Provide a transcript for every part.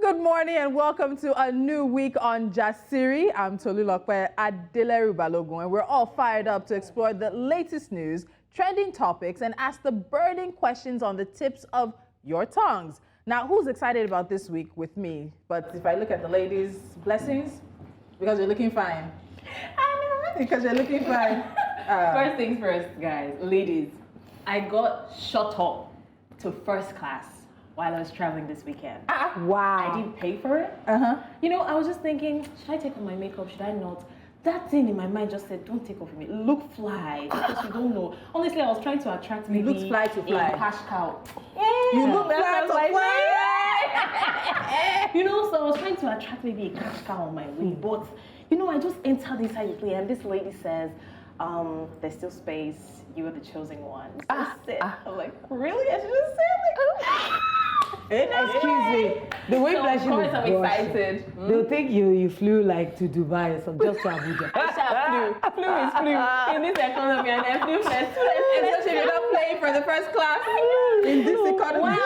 Good morning and welcome to a new week on Jasiri. I'm Tolulokwe Adeleru Balogun, and we're all fired up to explore the latest news, trending topics, and ask the burning questions on the tips of your tongues. Now, who's excited about this week with me? But if I look at the ladies, blessings, because you're looking fine. I know. Because you're looking fine. First things first, guys, ladies, I got shot up to first class while I was traveling this weekend. Wow. I didn't pay for it. You know, I was just thinking, should I take off my makeup? Should I not? That thing in my mind just said, don't take off your makeup. Look fly, because you don't know. Honestly, I was trying to attract maybe look fly to fly. a cash cow. You look fly to fly. You know, so I was trying to attract maybe a cash cow on my way. But, you know, I just entered inside the plane and this lady says, there's still space. You are the chosen one. So sit. I'm like, really? I should just say, Excuse me. The way so of course I'm excited. They'll think you flew like to Dubai or something, just to Abuja. Flew is flew. In this economy, and I flew first. Especially if you're not playing for the first class in this economy.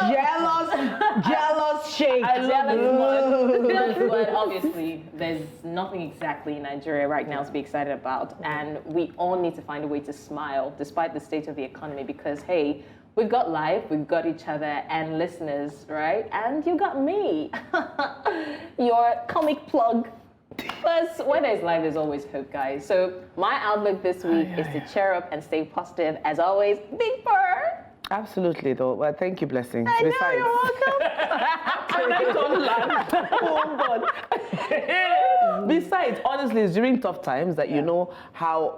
Jealous shake. I love it. But obviously, there's nothing exactly in Nigeria right now to be excited about. And we all need to find a way to smile despite the state of the economy because, hey, we've got life, we've got each other and listeners, right? And you got me, your comic plug. Plus, when there's life, there's always hope, guys. So my outlook this week is to cheer up and stay positive. As always, Big Purr. Absolutely, though. Well, thank you, blessings. I know, you're welcome. Besides, honestly, it's during tough times that you know how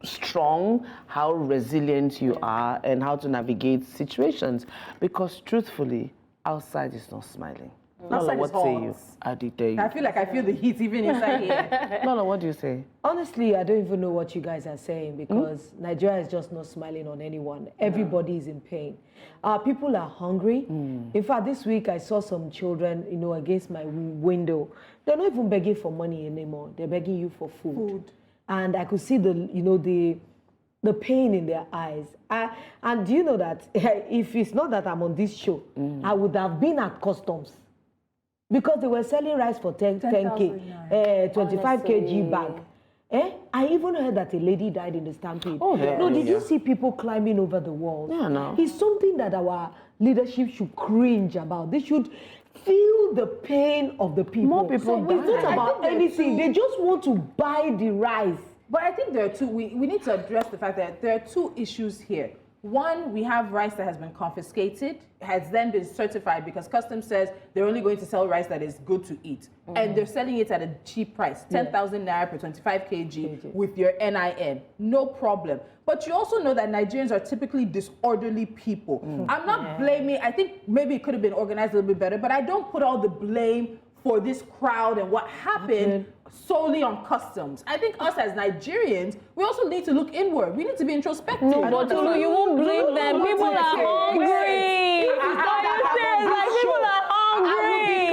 strong, how resilient you are, and how to navigate situations. Because truthfully, outside is not smiling. Outside what is say hot. you? I did tell you. I feel like I feel the heat even inside here. Lola, what do you say? Honestly, I don't even know what you guys are saying because Nigeria is just not smiling on anyone. Everybody is in pain. People are hungry. In fact, this week I saw some children, you know, against my window. They're not even begging for money anymore. They're begging you for food. And I could see the pain in their eyes. And do you know that if it's not that I'm on this show, I would have been at customs. Because they were selling rice for 10K, 25 kg bag. I even heard that a lady died in the stampede. Did you see people climbing over the walls? Yeah, no. It's something that our leadership should cringe about. They should feel the pain of the people. More people It's not about anything. They just want to buy the rice. But I think there are two, we need to address the fact that there are two issues here. One, we have rice that has been confiscated, has then been certified because customs says they're only going to sell rice that is good to eat. And they're selling it at a cheap price, 10,000 naira per 25 kg with your NIN. No problem. But you also know that Nigerians are typically disorderly people. I'm not blaming, I think maybe it could have been organized a little bit better, but I don't put all the blame for this crowd and what happened solely on customs. I think us as Nigerians, we also need to look inward. We need to be introspective. No, but you won't blame them. People are hungry. People are hungry.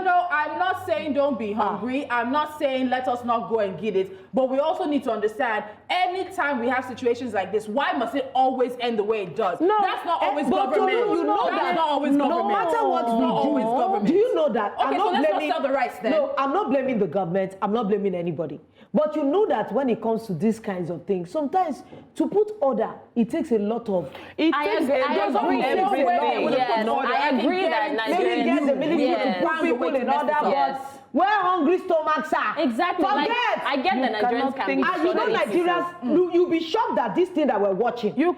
No, I'm not saying don't be hungry. I'm not saying let us not go and get it. But we also need to understand, anytime we have situations like this, why must it always end the way it does? No, that's not always government. You know that's not always government. No matter what we always government. do you know that? Okay, so let's not sell the rice then. No, I'm not blaming the government. I'm not blaming anybody. But you know that when it comes to these kinds of things, sometimes to put order, it takes a lot of... I agree that Maybe get the military to put people in order, but where hungry stomachs are. Exactly. Forget. I get that Nigerians can be And you know Nigerians, you'll be shocked that this thing that we're watching, people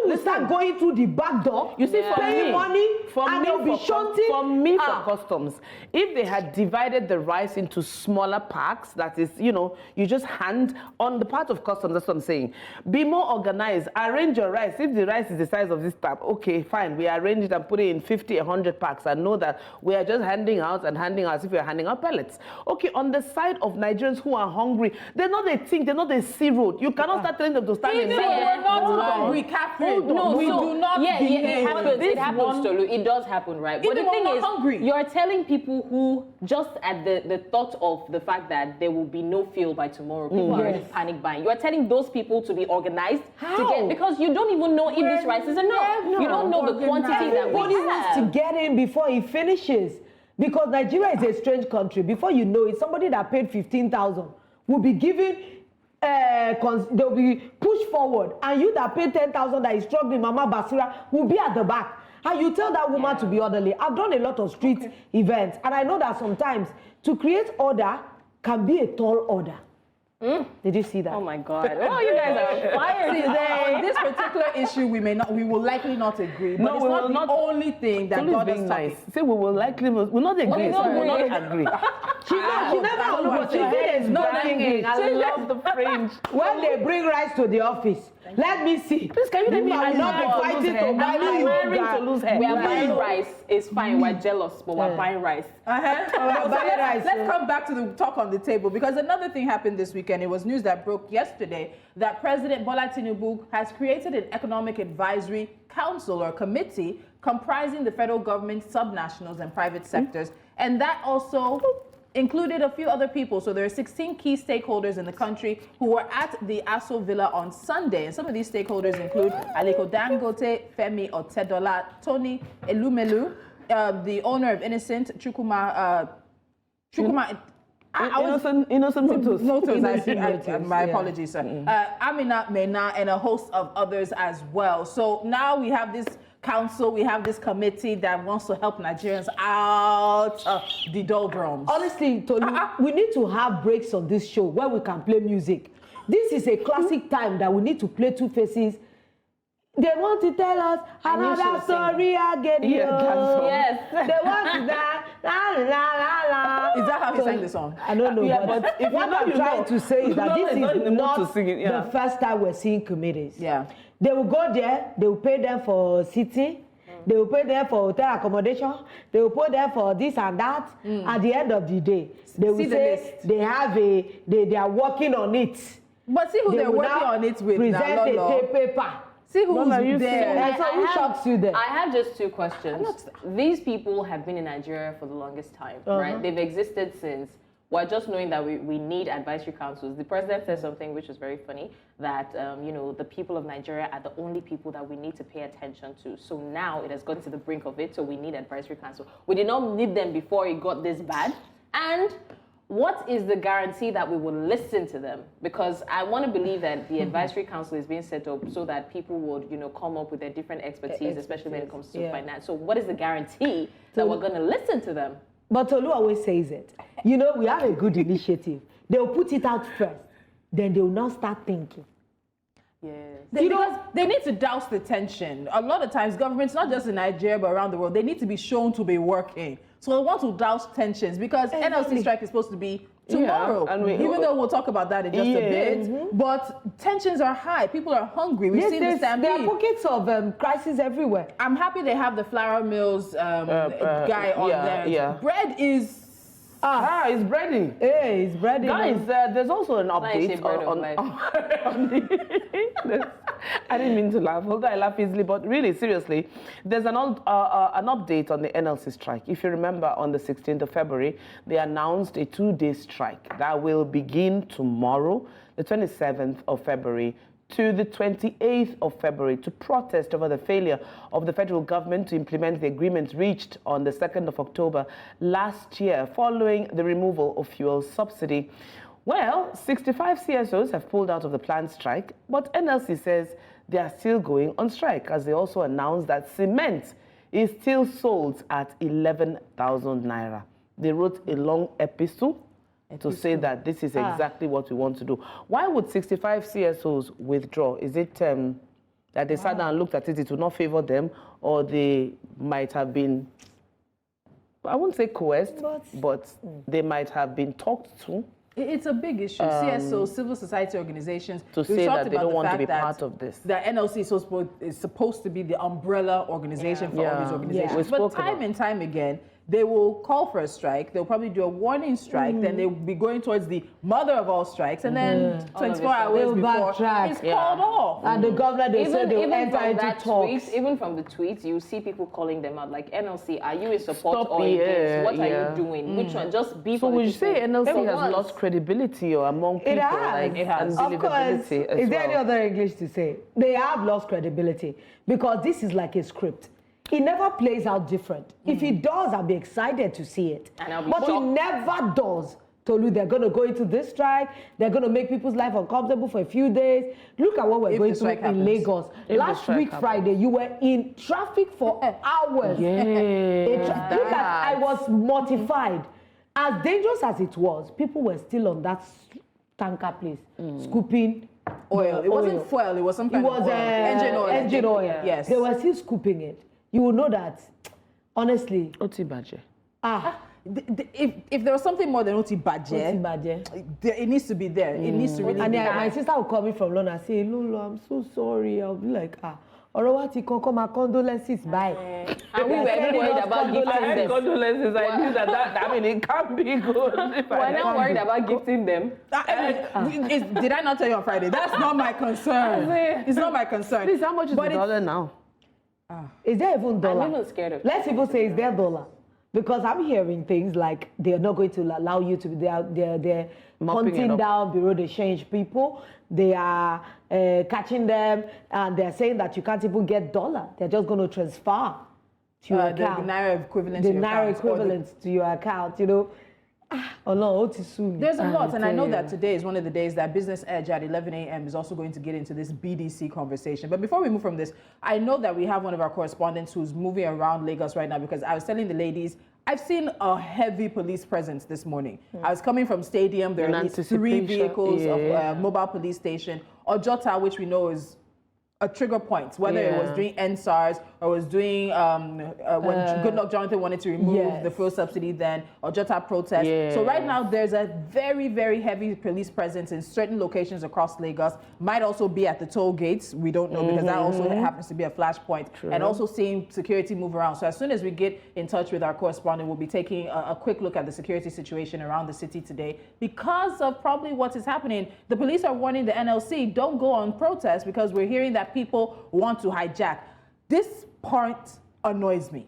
will start going through the back door, you see, paying money, and they'll be shunting. For me, for customs, if they had divided the rice into smaller packs, that is, you know, you just hand on the part of customs, that's what I'm saying. Be more organized. Arrange your rice. If the rice is the size of this tap, okay, fine. We arrange it and put it in 50, 100 packs and know that we are just handing out as if we are handing out pellets. pellets. Okay, on the side of Nigerians who are hungry, they're not a thing, they're not a sea road. You cannot start telling them to stand in Even line. we're not hungry, Catherine. No, we do not yeah, behave. it happens. This It happens, one- Tolu. It does happen, right? But Even the thing when we're is, hungry. you're telling people who just at the thought of the fact that there will be no fuel by tomorrow, people are already panic buying. You're telling those people to be organized to get, because you don't even know if this rice is enough. You don't know the quantity that Everybody we wants to have. get in before he finishes. Because Nigeria is a strange country. Before you know it, somebody that paid 15,000 will be given, they'll be pushed forward. And you that paid 10,000 that is struggling, Mama Basira, will be at the back. And you tell that woman to be orderly. I've done a lot of street events. And I know that sometimes to create order can be a tall order. Did you see that? Oh my God! Oh, you guys are fire today. On this particular issue, we will likely not agree. But No, it's we not will the not. only thing that Tolu is got us being talking. nice. Say we will likely, we'll not agree. don't We will not agree. agree. She never knew what she did is bragging. I love the fringe. When they bring rice to the office, let me see. Please, can you let me might not be fighting to buy I'm marrying to lose hair. We are buying rice. It's fine. We're jealous, but we're buying rice. So let's come back to the talk on the table, because another thing happened this weekend. It was news that broke yesterday that President Bola Tinubu has created an economic advisory council or committee comprising the federal government, subnationals, and private sectors. And that also included a few other people. So there are 16 key stakeholders in the country who were at the Aso Villa on Sunday. And some of these stakeholders include Aliko Dangote, Femi Otedola, Tony Elumelu, the owner of Innocent, Chukuma, Innocent Motors. My apologies, sir. Amina Mena, and a host of others as well. So now we have this council, we have this committee that wants to help Nigerians out of the doldrums. Honestly, Tolu, we need to have breaks on this show where we can play music. This is a classic time that we need to play Two Faces. They want to tell us another story again. Yes. They want to die. La, la, la, la. Is that how he sang the song? I don't know, Yeah, but, but if you what know, I'm you trying know. to say is that You know this he's not in is the mood not to sing it, yeah. the first time we're seeing committees. Yeah. They will go there, they will pay them for sitting, they will pay them for hotel accommodation, they will pay them for this and that. At the end of the day, they will See the say list. they have they are working on it. But see who They they're will working now on it with present now, a Lolo. paper. See who's Lola, you there. And so who shocks you there? I have just two questions. These people have been in Nigeria for the longest time, right? They've existed since. We're just knowing that we need advisory councils. The president said something which is very funny, that the people of Nigeria are the only people that we need to pay attention to. So now it has gotten to the brink of it, so we need advisory council. We did not need them before it got this bad. And what is the guarantee that we will listen to them? Because I want to believe that the advisory council is being set up so that people would, come up with their different expertise, especially when it comes to finance. So what is the guarantee that we're going to listen to them? But Tolu always says it. We have a good initiative. They'll put it out first. Then they'll now start thinking. Yes. Because they need to douse the tension. A lot of times, governments, not just in Nigeria, but around the world, they need to be shown to be working. So they want to douse tensions because NLC strike is supposed to be tomorrow. Yeah, and even though we'll talk about that in just a bit. But tensions are high. People are hungry. We've seen the stampede. There are pockets of crisis everywhere. I'm happy they have the flour mills guy on there. yeah. Bread is... It's breading. Hey, it's bread. Guys, there's also an update bread of on life. I didn't mean to laugh, although I laugh easily, but really, seriously, there's an update on the NLC strike. If you remember, on the 16th of February, they announced a 2-day strike that will begin tomorrow, the 27th of February, to the 28th of February to protest over the failure of the federal government to implement the agreement reached on the 2nd of October last year following the removal of fuel subsidy. Well, 65 CSOs have pulled out of the planned strike, but NLC says they are still going on strike, as they also announced that cement is still sold at 11,000 naira. They wrote a long epistle to say that this is exactly what we want to do. Why would 65 CSOs withdraw? Is it that they sat down and looked at it would not favor them, or they might have been, I won't say coerced, but they might have been talked to? It's a big issue. CSO, civil society organizations, to say that they don't want to be part of this. That NLC is supposed to be the umbrella organization for all these organizations. Yeah. But time and time again, they will call for a strike. They'll probably do a warning strike. Then they'll be going towards the mother of all strikes. And then 24 hours They'll before, backtrack. it's called off. And the governor, they said they'll enter from into that talks. tweet, even from the tweets, you see people calling them out like NLC. Are you in support Stop or it, against? What yeah. are you doing? Which one? Just be So for the would you people. say NLC For has once. lost credibility or among people? It has. Like, It has. and Of course. believability as Is there any well? other English to say? They have lost credibility because this is like a script. It never plays out different. If it does, I'll be excited to see it. And I'll be But it shocked. never does. Tolu, they're going to go into this strike. They're going to make people's life uncomfortable for a few days. Look at what we're If going the through in strike happens. Lagos. If the Last strike week, happens. Friday, you were in traffic for hours. Yeah. Look at, I was mortified. As dangerous as it was, people were still on that tanker place, scooping Oil. the It wasn't fuel. It was some It kind was of oil. Engine oil. Engine oil. Yes. They were still scooping it. You will know that, honestly, Oti Baje. If there was something more than Oti Oti Baje, Baje. it needs to be there. It needs to really And be then there. my sister would call me from London and say, Lolo, I'm so sorry. I'll be like, ọ̀rọ̀ wa ti kan my condolences bye. And we were even worried about gifting I had them. condolences. I knew that I mean, it can't be good. If I We're now worried about gifting them. Did I not tell you on Friday? That's not my concern. It's not my concern. Please, how much is But the it's- dollar now? Is there even dollar? I'm even scared of Let's even say, is there dollar? Because I'm hearing things like they're not going to allow you to be they're Mopping it hunting up. down bureau de change people. They are catching them and they're saying that you can't even get dollar. They're just going to transfer to your the account. naira equivalent The to your naira account, or the- equivalent to your account, you know. Oh no, what is soon? There's a lot, and I know tell that you. today is one of the days that Business Edge at 11 a.m. is also going to get into this BDC conversation. But before we move from this, I know that we have one of our correspondents who's moving around Lagos right now, because I was telling the ladies, I've seen a heavy police presence this morning. I was coming from Stadium, there In are at least 3 anticipation, vehicles yeah. of mobile police station. Ojota, which we know is a trigger point, whether it was Yeah. doing NSARS or was doing when Goodluck Jonathan wanted to remove Yes. the fuel subsidy then, or Jota protest. So right now there's a very, very heavy police presence in certain locations across Lagos. Might also be at the toll gates. We don't know, because that also happens to be a flashpoint. And also seeing security move around. So as soon as we get in touch with our correspondent, we'll be taking a quick look at the security situation around the city today. Because of probably what is happening, the police are warning the NLC, don't go on protest, because we're hearing that people want to hijack. This part annoys me.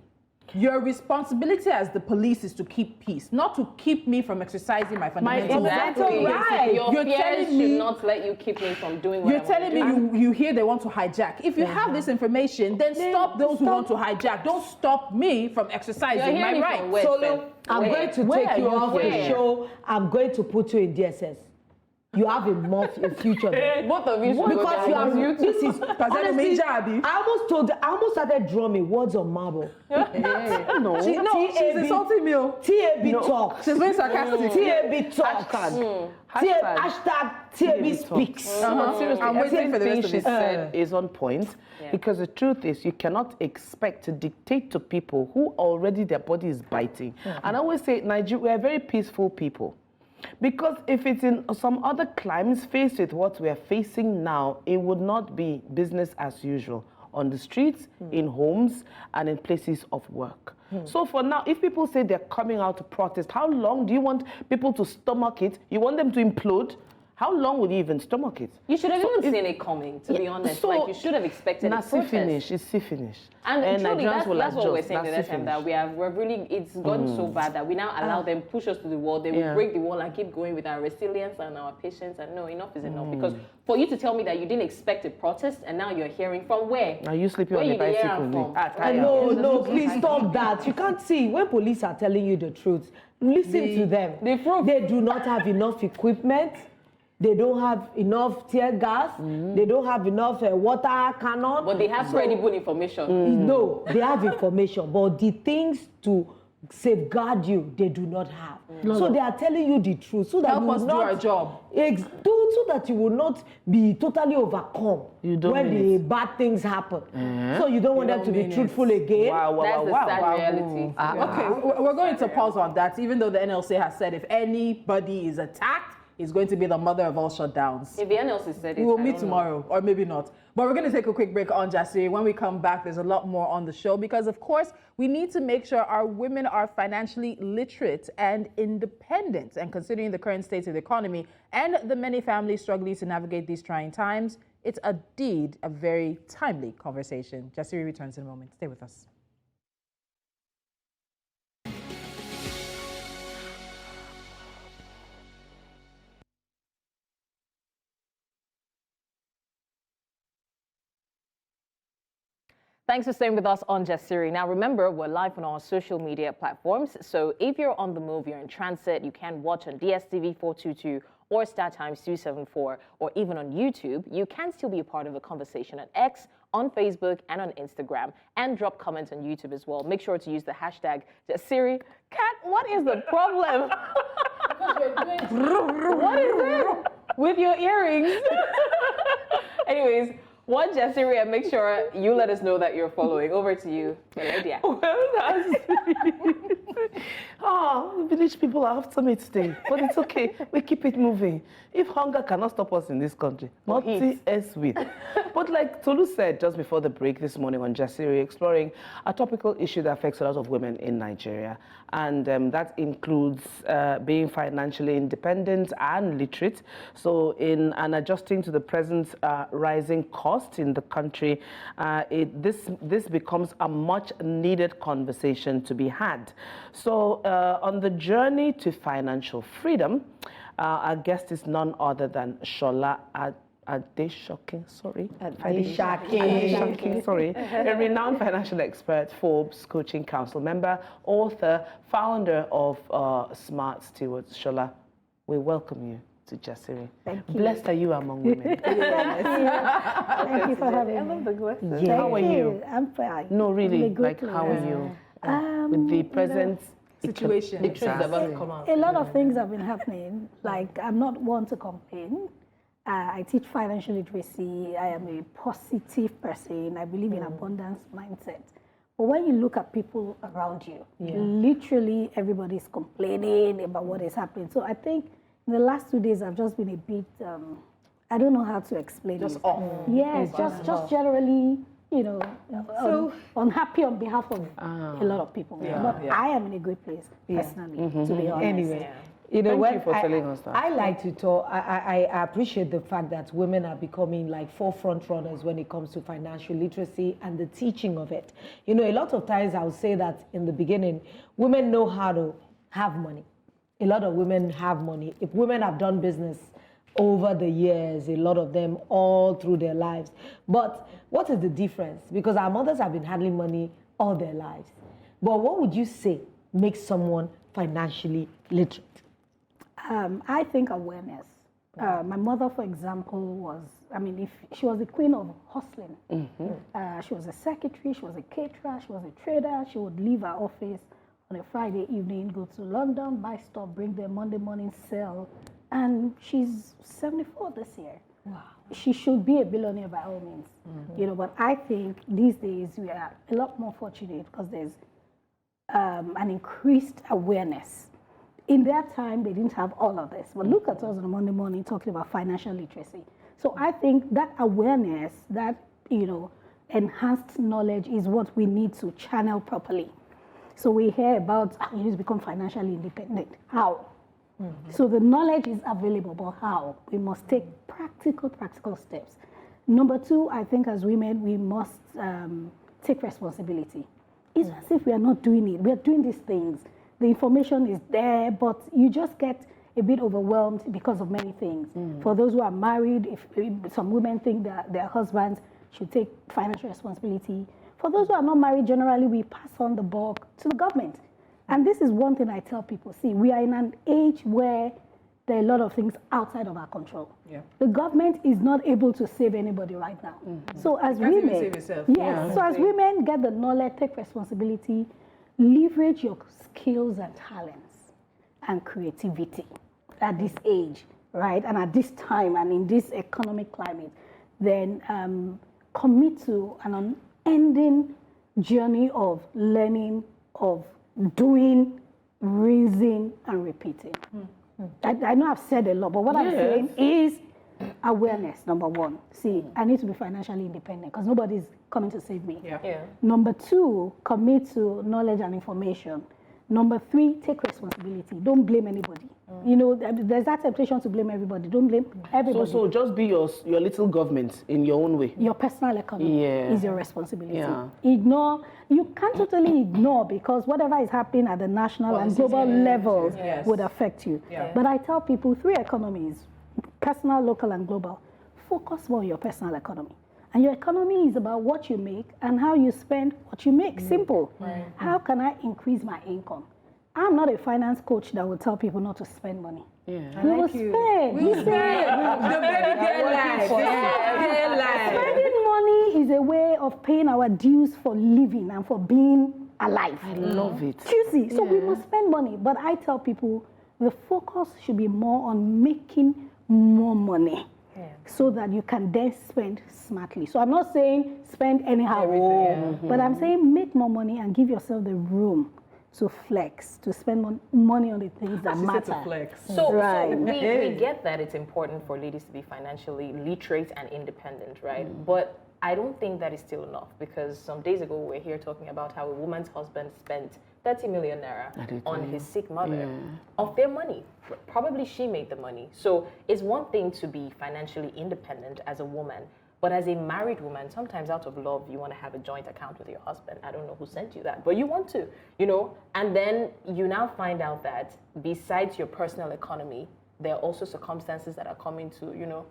Your responsibility as the police is to keep peace, not to keep me from exercising my fundamental rights. Exactly. right. Your You're fears telling should me- not let you keep me from doing what You're I want telling to do. me you hear they want to hijack. If you have this information, then stop those who want to hijack. Don't stop me from You're exercising my hearing rights. from where, Solo, Steph? I'm Where? going to Where take are you you off the hearing? show. I'm going to put you in DSS. You have a future. Both of you should go Because you down. are, this is honestly, major, Abi. I almost started drumming words on marble. No. She's insulting me. TAB talk. She's being sarcastic. TAB talk. Hashtag. Hashtag TAB speaks. Seriously, I'm waiting for the rest everything of she it. said is on point, because the truth is you cannot expect to dictate to people who already their body is biting. And I always say, Nigeria, we are very peaceful people. Because if it's in some other climes faced with what we are facing now, it would not be business as usual on the streets, in homes, and in places of work. So for now, if people say they're coming out to protest, how long do you want people to stomach it? You want them to implode? How long will you even stomach it? You should have So even if- seen it coming, to be honest. so- Like, you should have expected a It's protest. finish. It's finish. And truly, Nigerians will that's what we're adjust. saying the That's other time, that finish. we're really, it's gotten so bad that we now allow them push us to the wall. They will Yeah. break the wall and keep going with our resilience and our patience. And no, enough is enough. Because for you to tell me that you didn't expect a protest, and now you're hearing from where? Are you sleeping Where on the you dey hear bicycle? am from? No, please stop that. You can't see. When police are telling you the truth, listen to them. the proof. They do not have enough equipment. They don't have enough tear gas. They don't have enough water cannon. But they have credible information. No, they have information, but the things to safeguard you, they do not have. So they are telling you the truth, so that Help you will us do not, our job. so that you will not be totally overcome You don't when mean the bad things happen. So you don't want them to be truthful again. That's the sad reality. Okay, we're going to pause on that, even though the NLC has said if anybody is attacked, is going to be the mother of all shutdowns. If anyone else has said it, We will I meet don't tomorrow, or maybe not. But we're going to take a quick break on Jasiri. When we come back, there's a lot more on the show because, of course, we need to make sure our women are financially literate and independent. And considering the current state of the economy and the many families struggling to navigate these trying times, it's indeed a very timely conversation. Jasiri returns in a moment. Stay with us. Thanks for staying with us on Jasiri. Now, remember, we're live on our social media platforms. So if you're on the move, you're in transit, you can watch on DSTV 422 or StarTimes 274, or even on YouTube. You can still be a part of the conversation on X, on Facebook, and on Instagram, and drop comments on YouTube as well. Make sure to use the hashtag Jasiri. Kat, what is the problem? What is it with your earrings? Anyways, watch Jasiri and make sure you let us know that you're following. Over to you, Melodia. Well, the village people are after me today, but it's okay. We keep it moving. If hunger cannot stop us in this country, nothing else will. But like Tolu said just before the break this morning on Jasiri, exploring a topical issue that affects a lot of women in Nigeria. And that includes being financially independent and literate. So in adjusting to the present rising cost in the country, this becomes a much needed conversation to be had. So on the journey to financial freedom, our guest is none other than Sola Adesakin, a renowned financial expert, Forbes Coaching Council member, author, founder of Smart Stewards. Sola, we welcome you to Jasiri. Thank you. Blessed are you among women. Thank you for having me. I love the glasses. Yeah. How are you? I'm fine. No, really, I'm like how are you? With the present Situation. The truth is about to come out. A lot of things have been happening. Like, I'm not one to complain. I teach financial literacy. I am a positive person. I believe in abundance mindset. But when you look at people around you, literally everybody's complaining about what is happening. So I think in the last 2 days, I've just been a bit, I don't know how to explain it. Just off. Yes, just generally, you know, unhappy on behalf of a lot of people. But I am in a good place, personally, to be honest. Anyway, you know, Thank you for telling us that. I like to talk. I appreciate the fact that women are becoming like forefront runners when it comes to financial literacy and the teaching of it. You know, a lot of times I would say that in the beginning, women know how to have money. A lot of women have money. If women have done business over the years, a lot of them all through their lives. But what is the difference? Because our mothers have been handling money all their lives. But what would you say makes someone financially literate? I think awareness. My mother, for example, was, if she was the queen of hustling. She was a secretary, she was a caterer, she was a trader. She would leave her office on a Friday evening, go to London, buy stuff, bring them Monday morning, sell. And she's 74 this year. Wow. She should be a billionaire by all means. You know, but I think these days we are a lot more fortunate because there's an increased awareness. In their time, they didn't have all of this. But look at us on a Monday morning talking about financial literacy. So I think that awareness, that, you know, enhanced knowledge is what we need to channel properly. So we hear about you need to become financially independent. How? So the knowledge is available, but how? We must take practical steps. Number two, I think as women, we must take responsibility. It's as if we are not doing it. We are doing these things. The information is there, but you just get a bit overwhelmed because of many things. For those who are married, if some women think that their husbands should take financial responsibility. For those who are not married, generally we pass on the buck to the government. And this is one thing I tell people, see, we are in an age where there are a lot of things outside of our control. The government is not able to save anybody right now. So as women, so as women, get the knowledge, take responsibility, leverage your skills and talents and creativity at this age, right? And at this time and in this economic climate, then commit to an unending journey of learning, of doing, rinsing, and repeating. I know I've said a lot, but what I'm saying is awareness, number one. See, I need to be financially independent because nobody's coming to save me. Number two, commit to knowledge and information. Number three, take responsibility. Don't blame anybody. You know, there's that temptation to blame everybody. Don't blame everybody. So just be your little government in your own way. Your personal economy is your responsibility. Yeah. You can't totally ignore because whatever is happening at the national and global levels would affect you. But I tell people 3 economies, personal, local, and global. Focus more on your personal economy. And your economy is about what you make and how you spend what you make. Simple. How can I increase my income? I'm not a finance coach that will tell people not to spend money. We will spend. We spend. The baby girl life. Spending money is a way of paying our dues for living and for being alive. I love it. You see, so we must spend money. But I tell people the focus should be more on making more money. So that you can then spend smartly. So I'm not saying spend anyhow, but I'm saying make more money and give yourself the room to flex, to spend money on the things that matter. So we get that it's important for ladies to be financially literate and independent, right? But I don't think that is still enough because some days ago we were here talking about how a woman's husband spent 30 million naira on his sick mother of their money. Probably she made the money. So it's one thing to be financially independent as a woman, but as a married woman, sometimes out of love, you want to have a joint account with your husband. I don't know who sent you that, but you want to, you know? And then you now find out that besides your personal economy, there are also circumstances that are coming to, you know.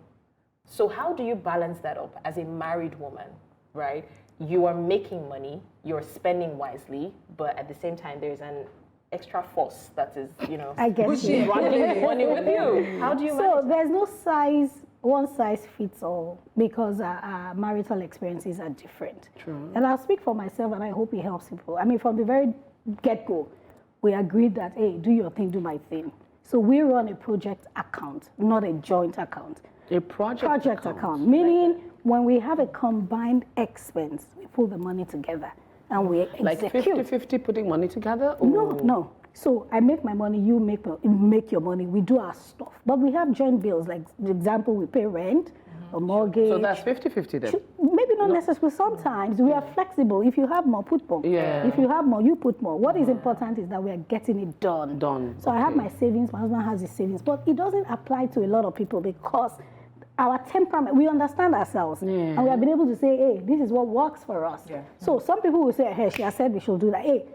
So how do you balance that up as a married woman, right? You are making money, you're spending wisely, but at the same time, there's an extra force that is, you know, running money with you. How do you manage that? There's no one size fits all because our marital experiences are different. True. And I'll speak for myself and I hope it helps people. I mean, from the very get-go, we agreed that, hey, do your thing, do my thing. So we run a project account, not a joint account. A project account. Meaning when we have a combined expense, we pull the money together and we execute. Like 50-50 putting money together? No. So I make my money, you make your money, we do our stuff. But we have joint bills, like the example, we pay rent, a mortgage. So that's 50-50 then? Maybe not necessarily. Sometimes we are flexible. If you have more, put more. If you have more, you put more. What is important is that we are getting it done. So I have my savings, my husband has his savings, but it doesn't apply to a lot of people because our temperament, we understand ourselves. And we have been able to say, hey, this is what works for us. So some people will say, hey, she has said we should do that. Hey,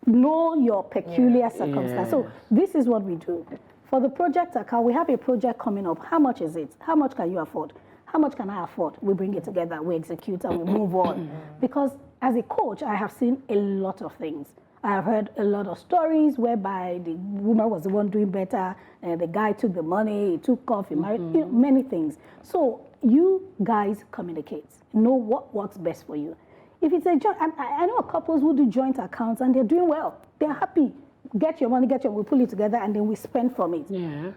know your peculiar circumstance. So this is what we do. For the project account, we have a project coming up. How much is it? How much can you afford? How much can I afford? We bring it together, we execute, and we move on. Because as a coach, I have seen a lot of things. I have heard a lot of stories whereby the woman was the one doing better, and the guy took the money, he took off, he married, you know, many things. So you guys communicate. Know what works best for you. If it's a joint, I know couples who do joint accounts and they're doing well. They're happy. Get your money, we pull it together and then we spend from it.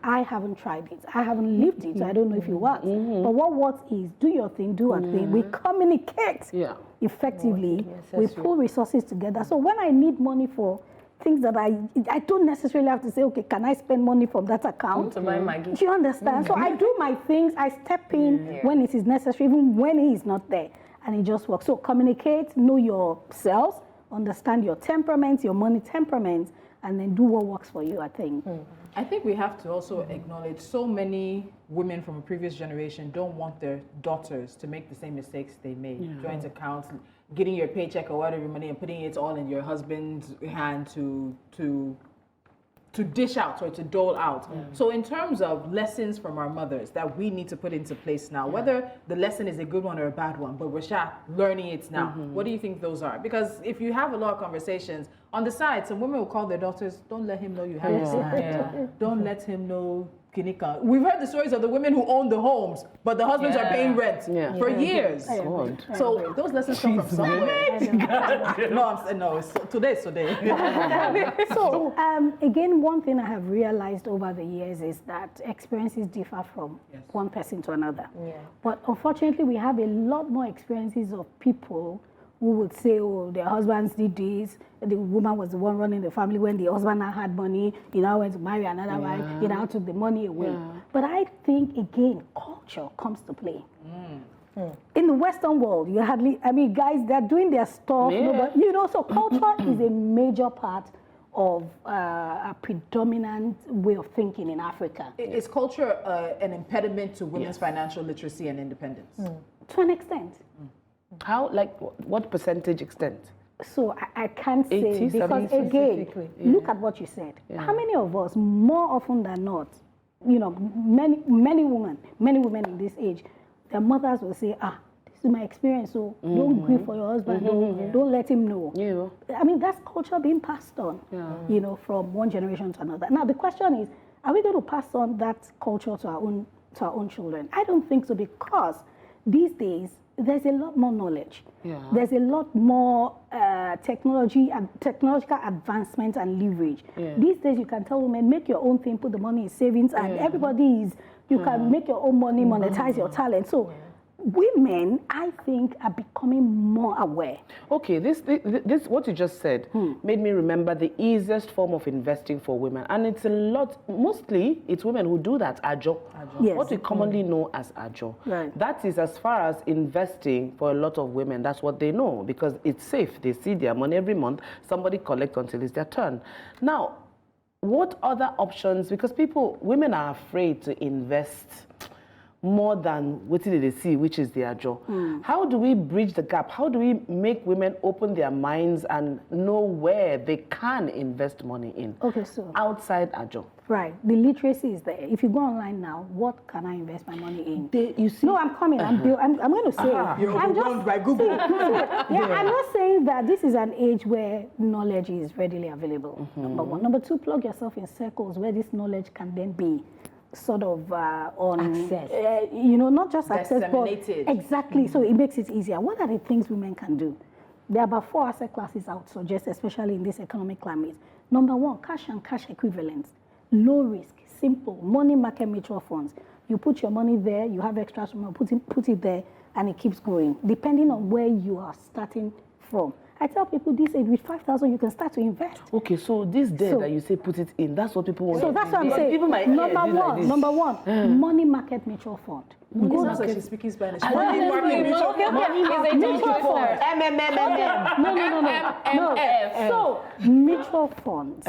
I haven't tried it. I haven't lived it. So I don't know if it works. But what works is do your thing, do our thing. We communicate effectively. We pull resources together. So when I need money for things that I don't necessarily have to say, okay, can I spend money from that account? To buy Maggie. Do you understand? So I do my things. I step in when it is necessary, even when he is not there. And it just works. So communicate, know yourselves, understand your temperament, your money temperament, and then do what works for you, I think. I think we have to also acknowledge so many women from a previous generation don't want their daughters to make the same mistakes they made. Joint accounts, getting your paycheck or whatever money and putting it all in your husband's hand to dish out or to dole out. So in terms of lessons from our mothers that we need to put into place now, whether the lesson is a good one or a bad one, but we're learning it now. What do you think those are? Because if you have a lot of conversations, on the side, some women will call their daughters, don't let him know you have this land. Don't let him know Kinika. We've heard the stories of the women who own the homes, but the husbands are paying rent for years. So those lessons come from somewhere. Today's today. So again, one thing I have realized over the years is that experiences differ from one person to another. But unfortunately, we have a lot more experiences of people who would say, oh, their husbands did this, the woman was the one running the family. When the husband now had money, he now went to marry another wife, he now took the money away. But I think, again, culture comes to play. In the Western world, you hardly, I mean, guys, they're doing their stuff, but, you know, so culture is a major part of a predominant way of thinking in Africa. Is culture an impediment to women's financial literacy and independence? To an extent. How, like, what percentage extent? So I can't say, 80, because 70 again, look at what you said. How many of us, more often than not, you know, many women in this age, their mothers will say, this is my experience, so don't grieve for your husband, don't let him know. I mean, that's culture being passed on, you know, from one generation to another. Now, the question is, are we going to pass on that culture to our own children? I don't think so, because these days, there's a lot more knowledge. There's a lot more technological advancement and leverage. These days, you can tell women, make your own thing, put the money in savings, and everybody is, you can make your own money, monetize your talent. So women, I think, are becoming more aware. Okay, this what you just said made me remember the easiest form of investing for women. And it's a lot, mostly it's women who do that, ajo. Yes. What we commonly know as ajo. Right. That is, as far as investing for a lot of women, that's what they know, because it's safe. They see their money every month, somebody collects until it's their turn. Now, what other options, because women are afraid to invest more than what they see, which is their job. How do we bridge the gap? How do we make women open their minds and know where they can invest money in? Okay, so outside a job. Right, the literacy is there. If you go online now, what can I invest my money in? You see, no, I'm coming. I'm going to say. You're overwhelmed by Google. I'm not saying that this is an age where knowledge is readily available. Number one. Number two, plug yourself in circles where this knowledge can then be sort of on access. You know, not just access, but disseminated. Exactly. So it makes it easier. What are the things women can do? There are about 4 asset classes I would suggest, especially in this economic climate. Number one, cash and cash equivalents. Low risk, simple, money market mutual funds. You put your money there, you have extra money, put it there, and it keeps growing, depending on where you are starting from. I tell people this age, with 5,000, you can start to invest. Okay, so this day that you say put it in, that's what people want. So that's what I'm saying. Even my Number one, money market mutual fund. Go to she's speaking Spanish. Money market mutual fund. No. So mutual funds.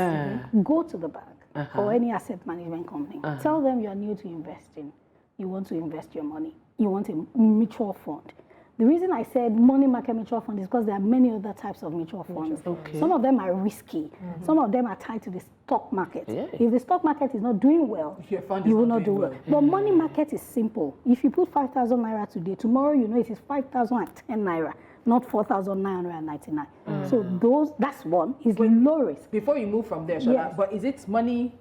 Go to the bank or any asset management company. Tell them you are new to investing. You want to invest your money. You want a mutual fund. The reason I said money market mutual fund is because there are many other types of mutual funds. Okay. Some of them are risky. Some of them are tied to the stock market. Yeah. If the stock market is not doing well, you will not do well. But money market is simple. If you put 5,000 naira today, tomorrow you know it is 5,010 naira, not 4,999. So that's one. Is low risk. Before you move from there, Sola, but is it money?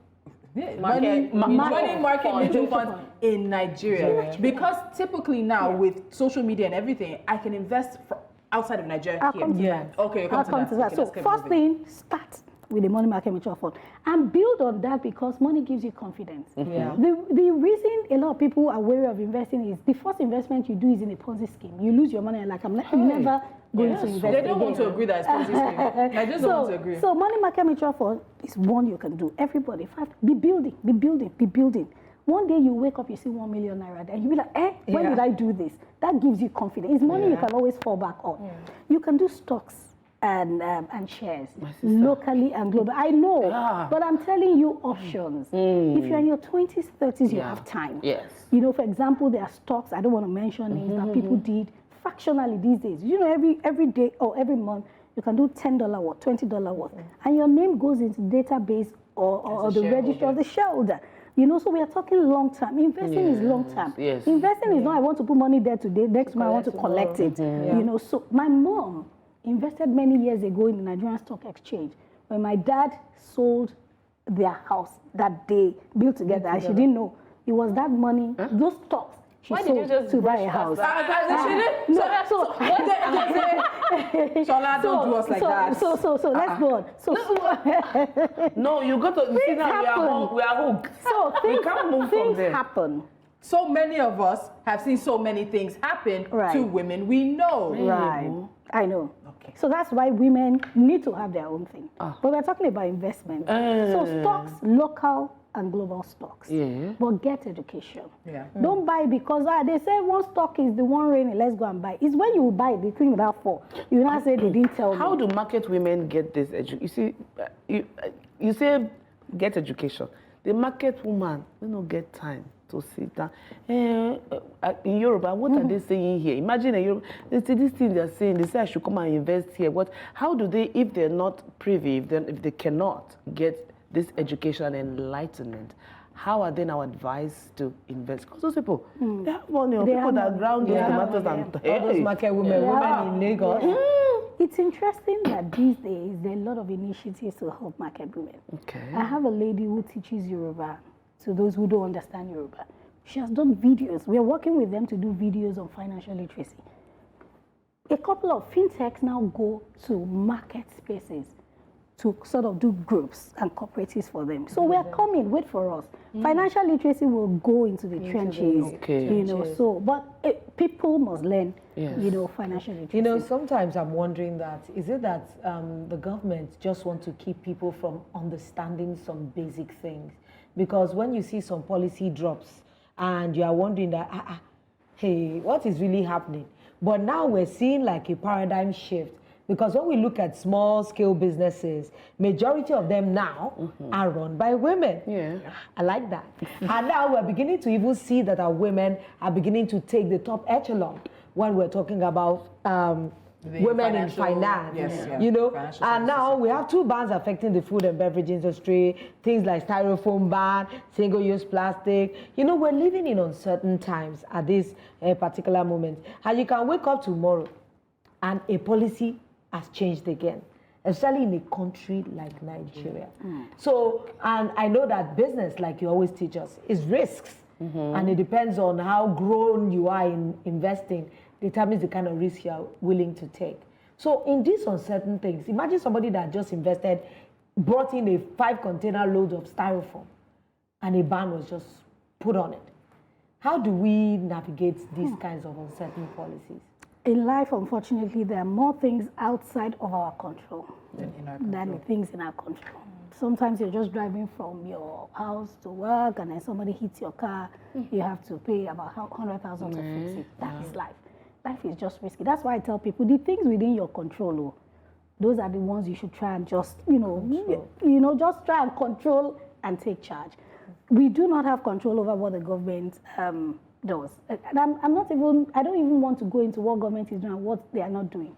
Money market mutual funds in Nigeria, because typically now with social media and everything, I can invest outside of Nigeria. I'll come to that. Okay, I'll come to that. So first thing, start with the money market mutual fund and build on that, because money gives you confidence. The reason a lot of people are wary of investing is the first investment you do is in a Ponzi scheme. You lose your money and like I'm never going to invest. They don't want to agree that it's Ponzi scheme. I just don't want to agree. So money market mutual fund is one you can do. Everybody, be building. One day you wake up, you see 1 million naira there, and you be like, when did I do this? That gives you confidence. It's money you can always fall back on. You can do stocks and shares locally and globally. I know, but I'm telling you options. If you're in your 20s, 30s, you have time. Yes. You know, for example, there are stocks, I don't want to mention names, that people did fractionally these days. You know, every day or every month, you can do $10 worth, $20 worth. And your name goes into the database or the register of the shareholder. You know, so we are talking long term. Investing is long term. Yes. Investing is not, I want to put money there today, next month I want to collect it. You know, so my mom invested many years ago in the Nigerian Stock Exchange. When my dad sold their house that day, built together, and she didn't know, it was that money, those stocks, she sold to buy a house. Sola, don't do us like that. So let's go on. No, you got to see now we are hooked. So we can't move from there. Things happen. so many of us have seen so many things happen Right. to women we know. Right. I know. Okay. So that's why women need to have their own thing. But we're talking about investment. So stocks, local and global stocks. Yeah. But get education. Yeah. Don't buy because they say one stock is the one raining, let's go and buy. It's when you buy the thing without fall. You now say they didn't tell How me. do market women get this education? You see, you say get education. The market woman, we don't get time to sit down. In Yoruba, what are they saying here? Imagine in Europe, they say this thing they're saying, they say I should come and invest here. How do they, if they're not privy, if they cannot get this education and enlightenment, how are they now advised to invest? Because those people, they have money. They People have that money. ground those They have tomatoes money. and All those market women, women in Lagos. It's interesting that these days there are a lot of initiatives to help market women. Okay. I have a lady who teaches Yoruba to those who don't understand Yoruba. She has done videos. We are working with them to do videos on financial literacy. A couple of fintechs now go to market spaces to sort of do groups and cooperatives for them. So we are coming, wait for us. Financial literacy will go into the trenches, Okay. you know, so, but people must learn, Yes. you know, financial literacy. You know, sometimes I'm wondering that, is it that the government just want to keep people from understanding some basic things? Because when you see some policy drops and you are wondering that, hey, what is really happening? But now we're seeing like a paradigm shift. Because when we look at small scale businesses, majority of them now are run by women. Yeah. I like that. And now we're beginning to even see that our women are beginning to take the top echelon when we're talking about women in financial- finance. yes, yeah. You know, Financial and now services we have two bans affecting the food and beverage industry, things like styrofoam ban, single-use plastic. You know, we're living in uncertain times at this particular moment. And you can wake up tomorrow and a policy has changed again, especially in a country like Nigeria. So, and I know that business, like you always teach us, is risks. And it depends on how grown you are in investing, determines the kind of risk you are willing to take. So in these uncertain things, imagine somebody that just invested, brought in a 5 container load of styrofoam, and a ban was just put on it. How do we navigate these kinds of uncertain policies? In life, unfortunately, there are more things outside of our control than the things in our control. Sometimes you're just driving from your house to work and then somebody hits your car. You have to pay about 100,000 to fix it. That is life. Life is just risky. That's why I tell people the things within your control, those are the ones you should try and just, just try and control and take charge. We do not have control over what the government does. And I don't even want to go into what government is doing and what they are not doing.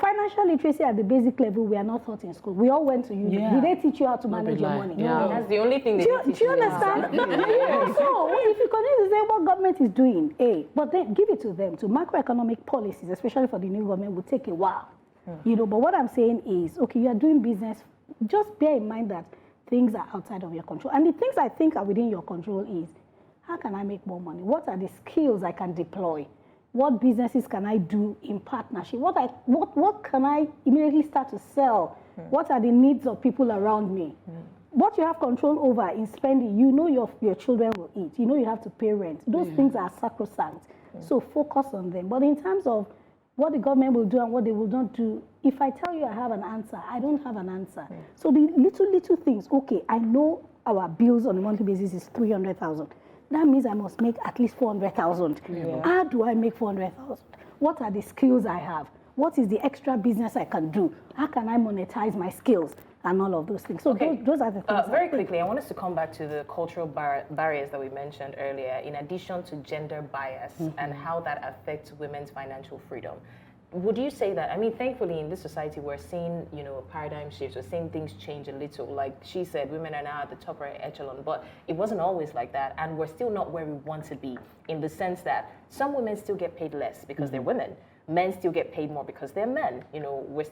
Financial literacy at the basic level, we are not taught in school. We all went to uni. Did they teach you how to manage your money? Yeah. That's the only thing they Do teach you you. understand? So if you continue to say what government is doing, but then give it to them. To macroeconomic policies, especially for the new government, will take a while. But what I'm saying is, okay, you are doing business. Just bear in mind that things are outside of your control. And the things I think are within your control is, how can I make more money? What are the skills I can deploy? What businesses can I do in partnership? What can I immediately start to sell? What are the needs of people around me? What you have control over in spending, your children will eat. You have to pay rent. Those things are sacrosanct. So focus on them. But in terms of what the government will do and what they will not do, if I tell you I have an answer, I don't have an answer. So the little things, okay, I know our bills on a monthly basis is 300,000. That means I must make at least 400,000. How do I make 400,000? What are the skills I have? What is the extra business I can do? How can I monetize my skills? And all of those things. So those are the things. Very quickly, I want us to come back to the cultural barriers that we mentioned earlier, in addition to gender bias and how that affects women's financial freedom. Would you say that, thankfully in this society, we're seeing, a paradigm shift, we're seeing things change a little. Like she said, women are now at the top right echelon, but it wasn't always like that. And we're still not where we want to be, in the sense that some women still get paid less because they're women. Men still get paid more because they're men. There's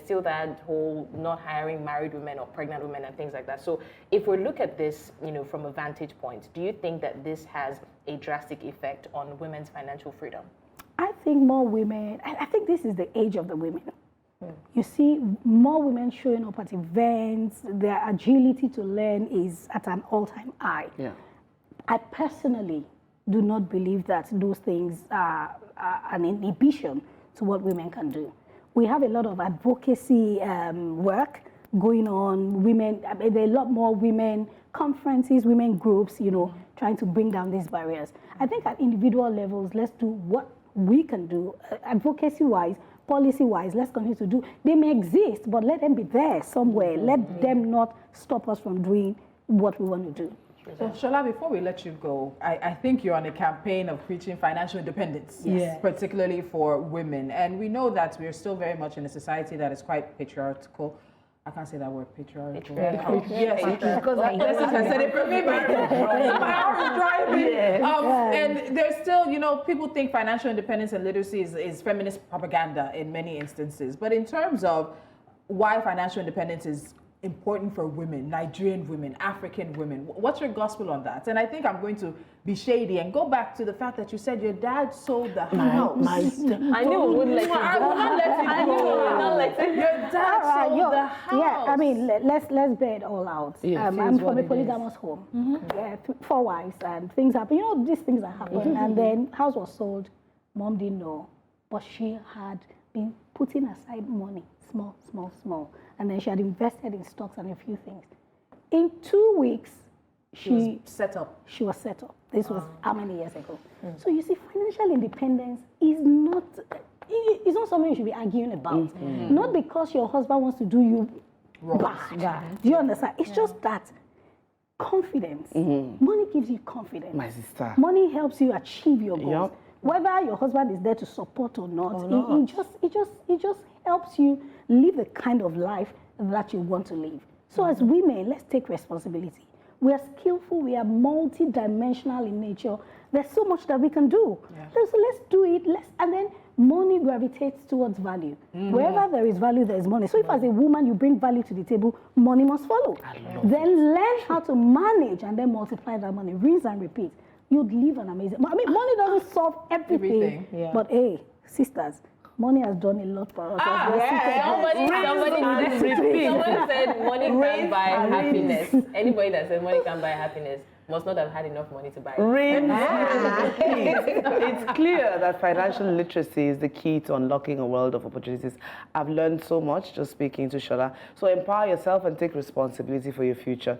still that whole not hiring married women or pregnant women and things like that. So if we look at this, from a vantage point, do you think that this has a drastic effect on women's financial freedom? I think more women, I think this is the age of the women. You see more women showing up at events, their agility to learn is at an all-time high. Yeah. I personally do not believe that those things are an inhibition to what women can do. We have a lot of advocacy work going on. Women, there are a lot more women conferences, women groups, trying to bring down these barriers. I think at individual levels, let's do what we can do, advocacy-wise, policy-wise, let's continue to do. They may exist, but let them be there somewhere. Let them not stop us from doing what we want to do. So, Sola, before we let you go, I think you're on a campaign of preaching financial independence, particularly for women. And we know that we're still very much in a society that is quite patriarchal. I can't say that word, patriarchal. Yes, because I said it for me, but my arm is driving. And there's still, people think financial independence and literacy is feminist propaganda in many instances. But in terms of why financial independence is important for women, Nigerian women, African women, what's your gospel on that? And I think I'm going to be shady and go back to the fact that you said your dad sold the house. I knew we wouldn't let you go. I will not let it go. I knew we would not let it go. Your dad sold the house. Yeah, I mean, let's bear it all out. I'm from a polygamous home. 4 wives, and things happen. These things are happening. And then house was sold. Mom didn't know, but she had been putting aside money, small. And then she had invested in stocks and a few things. In 2 weeks, she was set up. This was how many years ago? So you see, financial independence is not something you should be arguing about. Not because your husband wants to do you bad. Do you understand? It's just that confidence. Money gives you confidence. My sister. Money helps you achieve your goals. Whether your husband is there to support or not, it just helps you live the kind of life that you want to live. So as women, let's take responsibility. We are skillful, we are multi-dimensional in nature. There's so much that we can do. So let's do it. And then money gravitates towards value. Wherever there is value, there is money. So if as a woman you bring value to the table, money must follow. Then learn how to manage and then multiply that money. Rinse and repeat. You'd live an amazing... money doesn't solve everything. But hey, sisters, money has done a lot for us. Somebody said money can't buy happiness. Anybody that says money can't buy happiness must not have had enough money to buy it. It's clear that financial literacy is the key to unlocking a world of opportunities. I've learned so much just speaking to Sola. So empower yourself and take responsibility for your future.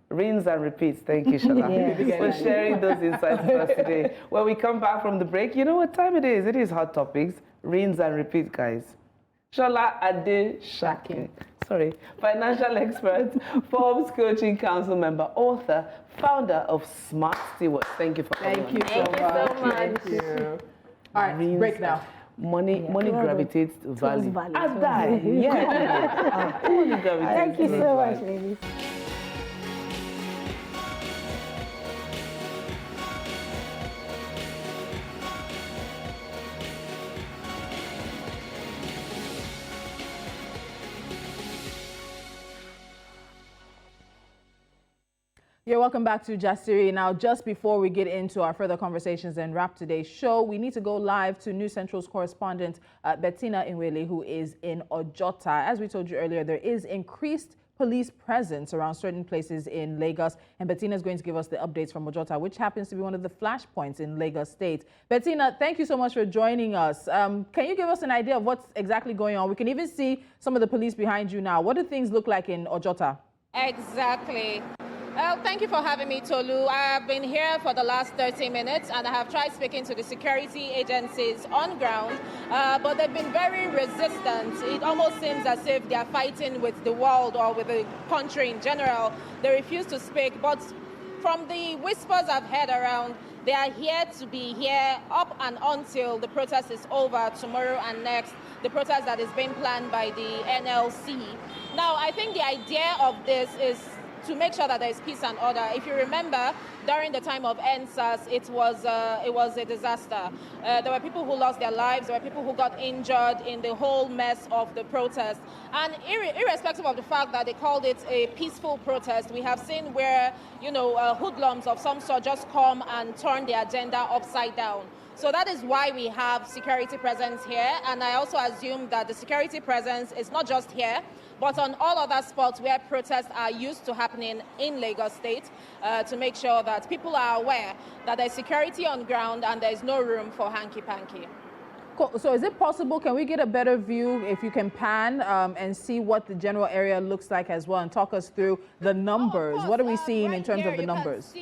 Rinse and repeat. Thank you, Sola, for sharing those insights with us today. When we come back from the break, you know what time it is? It is Hot Topics. Rinse and repeat, guys. Sola Adesakin, financial expert, Forbes Coaching Council member, author, founder of Smart Stewards. Thank you for coming. Thank you so much. Thank you. All right, break now. Money gravitates to value. Money gravitates. Thank you so much, ladies. You're welcome back to Jasiri. Now, just before we get into our further conversations and wrap today's show, we need to go live to News Central's correspondent, Bettina Inwele, who is in Ojota. As we told you earlier, there is increased police presence around certain places in Lagos, and Bettina is going to give us the updates from Ojota, which happens to be one of the flashpoints in Lagos State. Bettina, thank you so much for joining us. Can you give us an idea of what's exactly going on? We can even see some of the police behind you now. What do things look like in Ojota? Exactly. Well, thank you for having me, Tolu. I have been here for the last 30 minutes and I have tried speaking to the security agencies on ground, but they've been very resistant. It almost seems as if they are fighting with the world or with the country in general. They refuse to speak, but from the whispers I've heard around, they are here to be here up and until the protest is over tomorrow and next, the protest that is being planned by the NLC. Now, I think the idea of this is to make sure that there is peace and order. If you remember, during the time of NSAS, it was a disaster. There were people who lost their lives, there were people who got injured in the whole mess of the protest. And irrespective of the fact that they called it a peaceful protest, we have seen where, hoodlums of some sort just come and turn the agenda upside down. So that is why we have security presence here. And I also assume that the security presence is not just here, but on all other spots where protests are used to happening in Lagos State, to make sure that people are aware that there's security on ground and there's no room for hanky-panky. Cool. So is it possible, can we get a better view, if you can pan and see what the general area looks like as well, and talk us through the numbers? What are we seeing in terms of the numbers?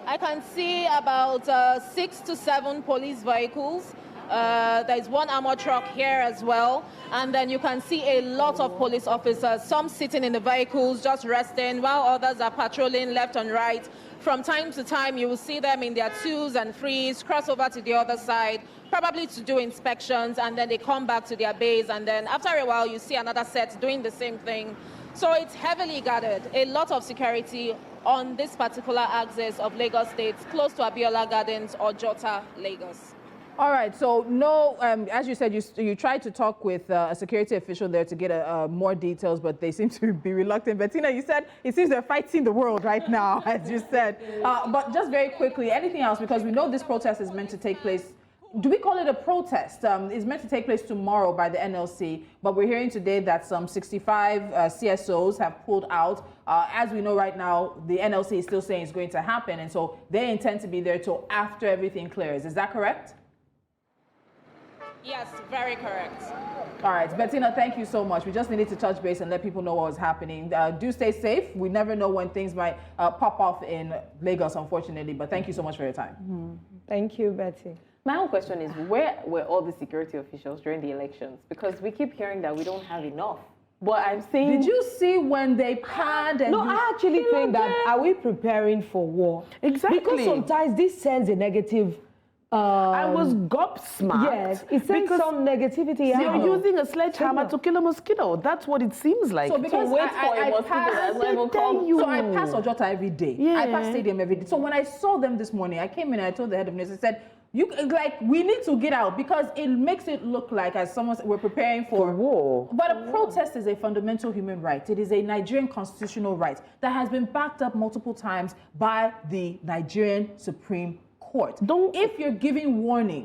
I can see about 6 to 7 police vehicles. There's one armor truck here as well. And then you can see a lot of police officers, some sitting in the vehicles just resting, while others are patrolling left and right. From time to time, you will see them in their 2s and 3s, cross over to the other side, probably to do inspections, and then they come back to their base. And then after a while, you see another set doing the same thing. So it's heavily guarded. A lot of security on this particular axis of Lagos State, close to Abiola Gardens or Jota, Lagos. All right, so no, as you said, you tried to talk with a security official there to get more details, but they seem to be reluctant. Bettina, you said it seems they're fighting the world right now, as you said. But just very quickly, anything else, because we know this protest is meant to take place. Do we call it a protest? It's meant to take place tomorrow by the NLC, but we're hearing today that some 65 CSOs have pulled out. As we know right now, the NLC is still saying it's going to happen, and so they intend to be there till after everything clears. Is that correct? Yes, very correct. All right, Bettina, thank you so much. We just needed to touch base and let people know what was happening. Do stay safe. We never know when things might pop off in Lagos, unfortunately, but thank you so much for your time. Thank you, Betty. My own question is, where were all the security officials during the elections? Because we keep hearing that we don't have enough. But I'm saying... Did you see when they panned and... No, I actually think that, are we preparing for war? Exactly. Because sometimes this sends a negative... I was gobsmacked. Yes, it sends some negativity out. You're using a sledgehammer to kill a mosquito. That's what it seems like. So because wait for a mosquito that will come. So I pass Ojota every day. Yeah. I pass Stadium every day. So when I saw them this morning, I came in and I told the head of news, I said, we need to get out, because it makes it look like, as someone said, we're preparing for war. But a protest is a fundamental human right. It is a Nigerian constitutional right that has been backed up multiple times by the Nigerian Supreme Court. If you're giving warning,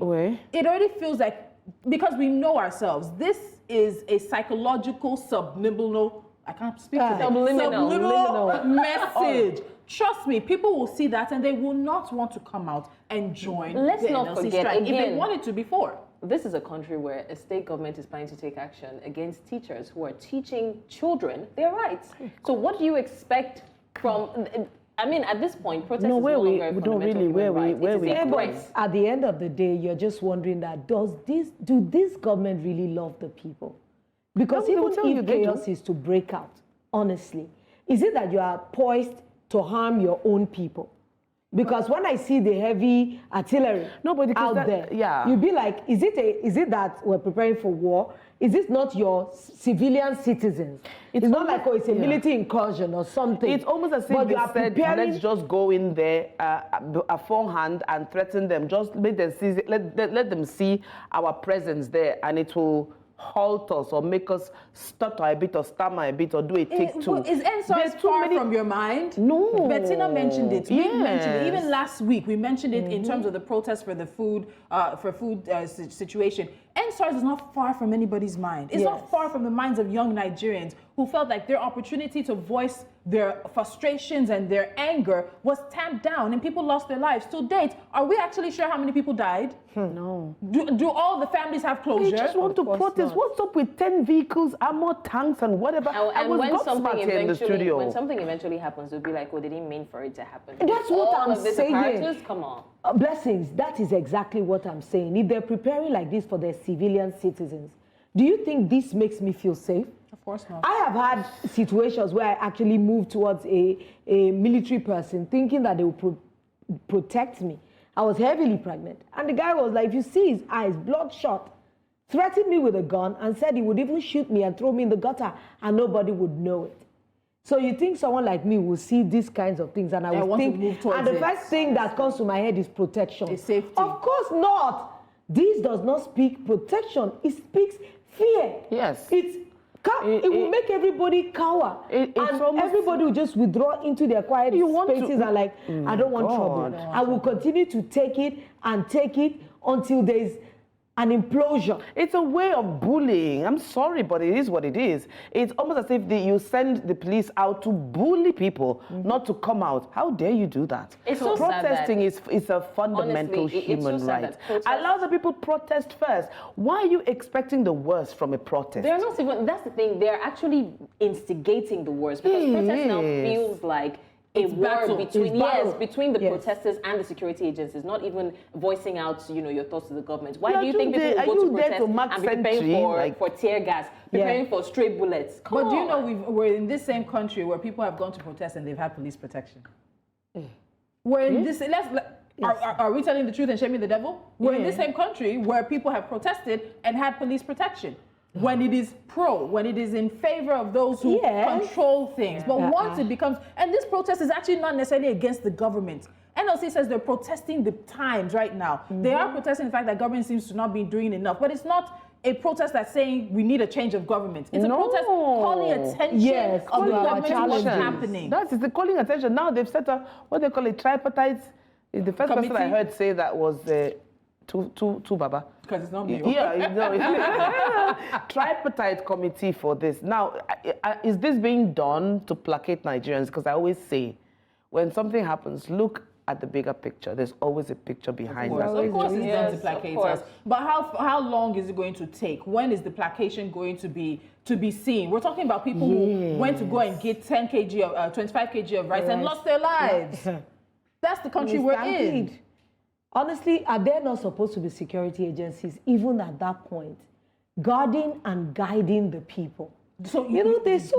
it already feels like, because we know ourselves, this is a psychological subliminal, I can't speak to that, subliminal message. Trust me, people will see that and they will not want to come out and join Let's the not NLC forget, strike again, if they wanted to before. This is a country where a state government is planning to take action against teachers who are teaching children their rights. So what do you expect from... I mean, at this point, protest is no longer a fundamental human right. But at the end of the day, you're just wondering that, do this government really love the people? Because even if chaos is to break out, honestly, is it that you are poised to harm your own people? Because when I see the heavy artillery out there, you'd be like, is it that we're preparing for war? Is this not your civilian citizens? It's not like, oh, it's a military incursion or something. It's almost as if they said, let's just go in there beforehand and threaten them. Just let them see our presence there, and it will halt us or make us stutter a bit or stammer a bit or do a take two. Is NSARS far from your mind? No. Bettina mentioned it. We mentioned it. Even last week, we mentioned it in terms of the protest for the food, situation. NSARS is not far from anybody's mind. It's not far from the minds of young Nigerians who felt like their opportunity to voice their frustrations and their anger was tamped down and people lost their lives. To date, are we actually sure how many people died? No. Do all the families have closure? They just want to protest. What's up with 10 vehicles, armored tanks, and whatever? And when something eventually happens, they'll be like, oh, they didn't mean for it to happen. That's what I'm saying. Come on. Blessings, that is exactly what I'm saying. If they're preparing like this for their civilian citizens, do you think this makes me feel safe? Of course not. I have had situations where I actually moved towards a military person thinking that they would protect me. I was heavily pregnant. And the guy was like, if you see his eyes, bloodshot, threatened me with a gun and said he would even shoot me and throw me in the gutter and nobody would know it. So you think someone like me will see these kinds of things and I will think, and the first thing that comes to my head is protection. It's safety. Of course not. This does not speak protection. It speaks fear. Yes. It's It will make everybody cower. And everybody will just withdraw into their quiet spaces and like, I don't want trouble. I will continue to take it until there's an implosion. It's a way of bullying. I'm sorry, but it is what it is. It's almost as if you send the police out to bully people, not to come out. How dare you do that? It's so Protesting is a fundamental human right. Allow the people protest first. Why are you expecting the worst from a protest? They're not even, that's the thing, they're actually instigating the worst, because protest now feels like a war between the protesters and the security agencies, not even voicing out, your thoughts to the government. Why do you think people will go to protest and be preparing for tear gas, preparing for stray bullets? But do you know we're in this same country where people have gone to protest and they've had police protection? We're in this. Are we telling the truth and shaming the devil? We're in this same country where people have protested and had police protection. When it is when it is in favor of those who control things. But once it becomes, and this protest is actually not necessarily against the government. NLC says they're protesting the times right now. They are protesting the fact that government seems to not be doing enough. But it's not a protest that's saying we need a change of government. It's a protest calling attention of the government to what's happening. That's it, calling attention. Now they've set up what they call a tripartite. The first person I heard say that was two Baba. Because it's not me. Tripartite committee for this. Now, is this being done to placate Nigerians? Because I always say, when something happens, look at the bigger picture. There's always a picture behind that. Of course it's done to placate us. But how long is it going to take? When is the placation going to be seen? We're talking about people who went to go and get 10 kg of 25 kg of rice and lost their lives. That's the country we're in. Honestly, are there not supposed to be security agencies, even at that point, guarding and guiding the people? So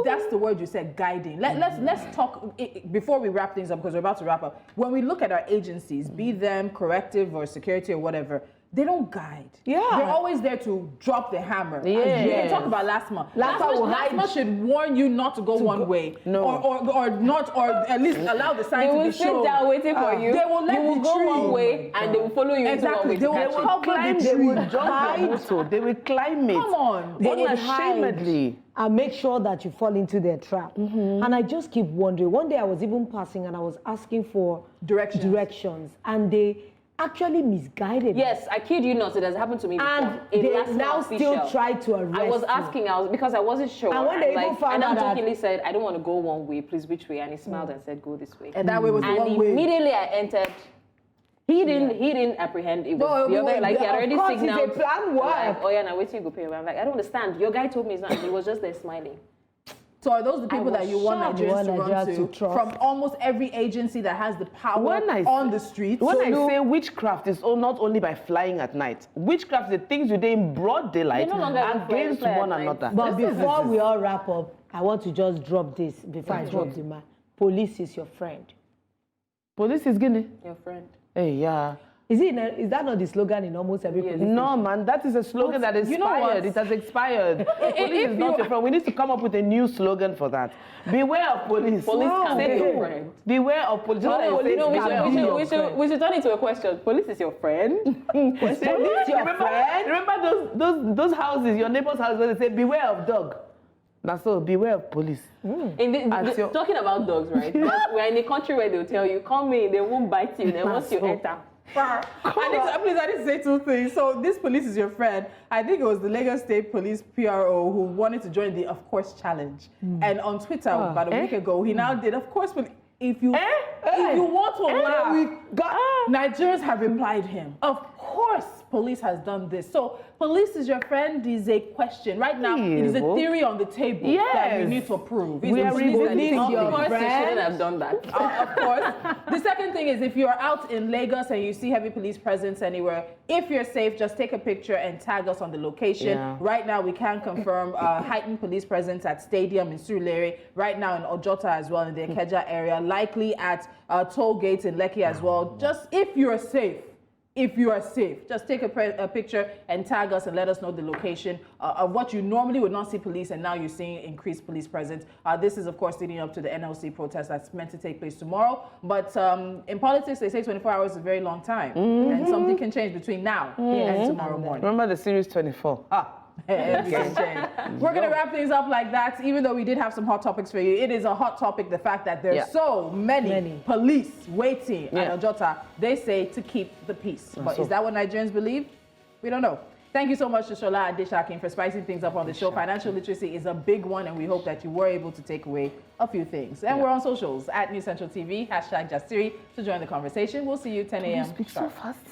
that's the word you said, guiding. Let's talk before we wrap things up, because we're about to wrap up. When we look at our agencies, be them corrective or security or whatever, they don't guide. They're always there to drop the hammer. We can talk about last month. Last month should warn you not to go one way. Or not, or at least allow the sign to be shown. They will sit down waiting for you. They will let you will go one way and they will follow you into one way. They will climb. They will jump. They will climb it. Come on. Unashamedly. And make sure that you fall into their trap. And I just keep wondering. One day I was even passing and I was asking for directions, and they actually misguided me. Yes, I kid you not, it has happened to me before. And they now still try to arrest I was asking, because I wasn't sure. And when they even found out, and I jokingly said, I don't want to go one way, please, which way? And he smiled and said, go this way. And that way was the one way. And immediately I entered. He didn't apprehend. It was the other, like he had already signaled. It's a plan work. Like, oh yeah, now wait till you go pay. I'm like, I don't understand. Your guy told me it's not. He was just there smiling. So are those the people that you want Nigerians to run to from almost every agency that has the power on the streets? When I say witchcraft is not only by flying at night. Witchcraft is the things you do in broad daylight against one another. But before we all wrap up, I want to just drop this before I drop the man. Police is your friend. Police is Guinea. Your friend. Hey, yeah. Is that not the slogan in almost every police station? No, man, that is a slogan that is expired. It has expired. Police is not your friend. We need to come up with a new slogan for that. Beware of police. Police can be your friend. Beware of police. We should turn it to a question. Police is your friend? Police your friend? Remember those houses, your neighbor's house, where they say, beware of dog. That's so, beware of police. Talking about dogs, right? We're in a country where they'll tell you, come in, they won't bite you. Then once you enter, I need to say two things. So this police is your friend. I think it was the Lagos State Police PRO who wanted to join the Of Course Challenge. And on Twitter about a week ago, he now did, of course, if you want to laugh, Nigerians have replied him. Of course, police has done this. So police is your friend is a question. Right now, it is a theory on the table that we need to approve. We are releasing your friend. Shouldn't have done that. Of course. The second thing is if you're out in Lagos and you see heavy police presence anywhere, if you're safe, just take a picture and tag us on the location. Yeah. Right now, we can confirm heightened police presence at Stadium in Surulere. Right now in Ojota as well in the Ikeja area. Likely at toll gates in Lekki as well. Just if you're safe. If you are safe, just take a picture and tag us and let us know the location of what you normally would not see police and now you're seeing increased police presence. This is, of course, leading up to the NLC protest that's meant to take place tomorrow. But in politics, they say 24 hours is a very long time. And something can change between now and tomorrow morning. Remember the series 24? We're going to wrap things up like that, even though we did have some hot topics for you. It is a hot topic, the fact that there's so many police waiting at Ojota. They say to keep the peace. But is that what Nigerians believe? We don't know. Thank you so much to Sola Adesakin for spicing things up on the show. Financial literacy is a big one, and we hope that you were able to take away a few things. And we're on socials at News Central TV, #Jasiri to join the conversation. We'll see you 10 a.m. You speak so fast.